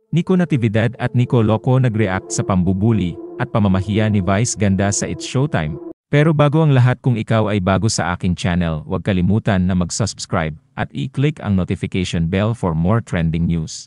Nico Natividad at Nico Loco nag-react sa pambubuli at pamamahiya ni Vice Ganda sa It's Showtime. Pero bago ang lahat, kung ikaw ay bago sa aking channel, huwag kalimutan na mag-subscribe at i-click ang notification bell for more trending news.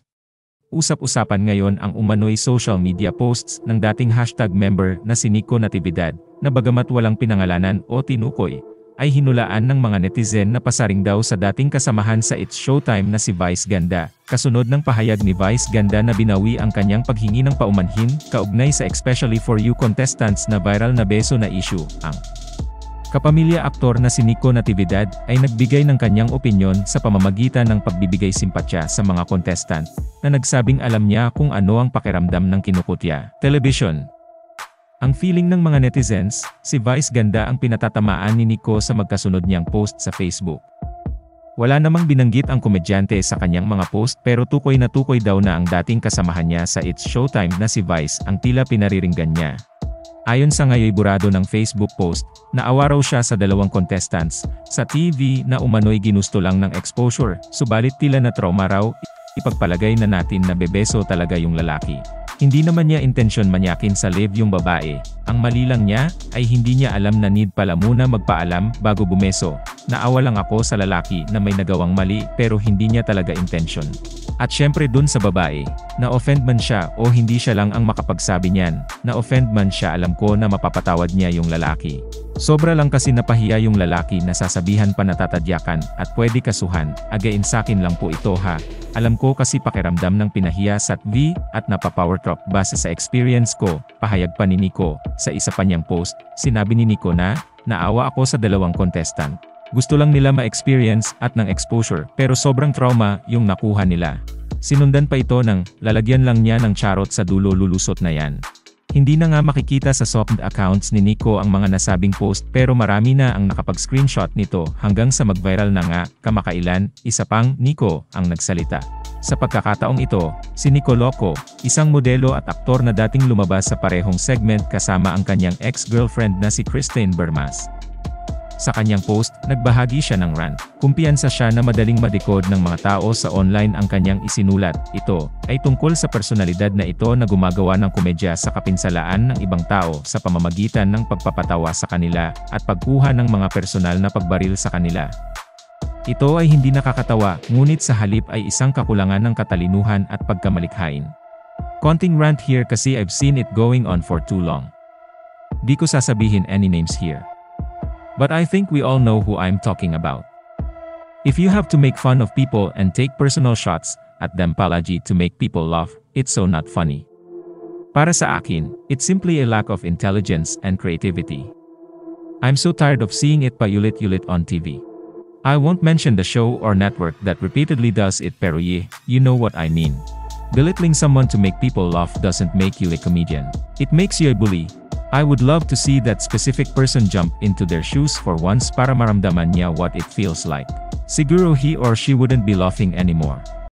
Usap-usapan ngayon ang umano'y social media posts ng dating hashtag member na si Nico Natividad, na bagamat walang pinangalanan o tinukoy, ay hinulaan ng mga netizen na pasaring daw sa dating kasamahan sa It's Showtime na si Vice Ganda, kasunod ng pahayag ni Vice Ganda na binawi ang kanyang paghingi ng paumanhin kaugnay sa Especially For You contestants na viral na beso na issue. Ang kapamilya aktor na si Nico Natividad ay nagbigay ng kanyang opinyon sa pamamagitan ng pagbibigay simpatya sa mga contestant, na nagsabing alam niya kung ano ang pakiramdam ng kinukutya television. Ang feeling ng mga netizens, si Vice Ganda ang pinatatamaan ni Nico sa magkasunod niyang post sa Facebook. Wala namang binanggit ang komedyante sa kanyang mga post, pero tukoy na tukoy daw na ang dating kasamahan niya sa It's Showtime na si Vice ang tila pinariringgan niya. Ayon sa ngayoy burado ng Facebook post, naawa raw siya sa dalawang contestants sa TV na umano'y ginusto lang ng exposure, subalit tila na trauma raw. Ipagpalagay na natin na bebeso talaga yung lalaki. Hindi naman niya intensyon manyakin sa live yung babae, ang mali lang niya, ay hindi niya alam na need pala muna magpaalam bago bumeso. Naawa lang ako sa lalaki na may nagawang mali pero hindi niya talaga intensyon. At syempre dun sa babae, na-offend man siya o hindi siya lang ang makapagsabi niyan, na-offend man siya, alam ko na mapapatawad niya yung lalaki. Sobra lang kasi napahiya yung lalaki na sasabihan pa na tatadyakan at pwede kasuhan, again sakin lang po ito ha. Alam ko kasi pakiramdam ng pinahiya sa TV at napapower trip base sa experience ko, pahayag pa ni Nico. Sa isa pa niyang post, sinabi ni Nico na, naawa ako sa dalawang contestant. Gusto lang nila ma-experience at ng exposure pero sobrang trauma yung nakuha nila. Sinundan pa ito ng, lalagyan lang niya ng charot sa dulo, lulusot na yan. Hindi na nga makikita sa soft accounts ni Nico ang mga nasabing post pero marami na ang nakapag-screenshot nito hanggang sa mag-viral na nga, kamakailan, isa pang Nico ang nagsalita. Sa pagkakataong ito, si Nico Loco, isang modelo at aktor na dating lumabas sa parehong segment kasama ang kanyang ex-girlfriend na si Christine Bermas. Sa kanyang post, nagbahagi siya ng rant. Kumpiyansa siya na madaling madekod ng mga tao sa online ang kanyang isinulat. Ito ay tungkol sa personalidad na ito na gumagawa ng komedya sa kapinsalaan ng ibang tao sa pamamagitan ng pagpapatawa sa kanila at pagkuha ng mga personal na pagbaril sa kanila. Ito ay hindi nakakatawa, ngunit sa halip ay isang kakulangan ng katalinuhan at pagkamalikhain. Konting rant here kasi I've seen it going on for too long. Di ko sasabihin any names here. But I think we all know who I'm talking about. If you have to make fun of people and take personal shots at them palaji to make people laugh, it's so not funny. Para sa akin, it's simply a lack of intelligence and creativity. I'm so tired of seeing it paulit-ulit on TV. I won't mention the show or network that repeatedly does it, pero yeah, you know what I mean. Belittling someone to make people laugh doesn't make you a comedian. It makes you a bully. I would love to see that specific person jump into their shoes for once para maramdaman niya what it feels like. Siguro he or she wouldn't be laughing anymore.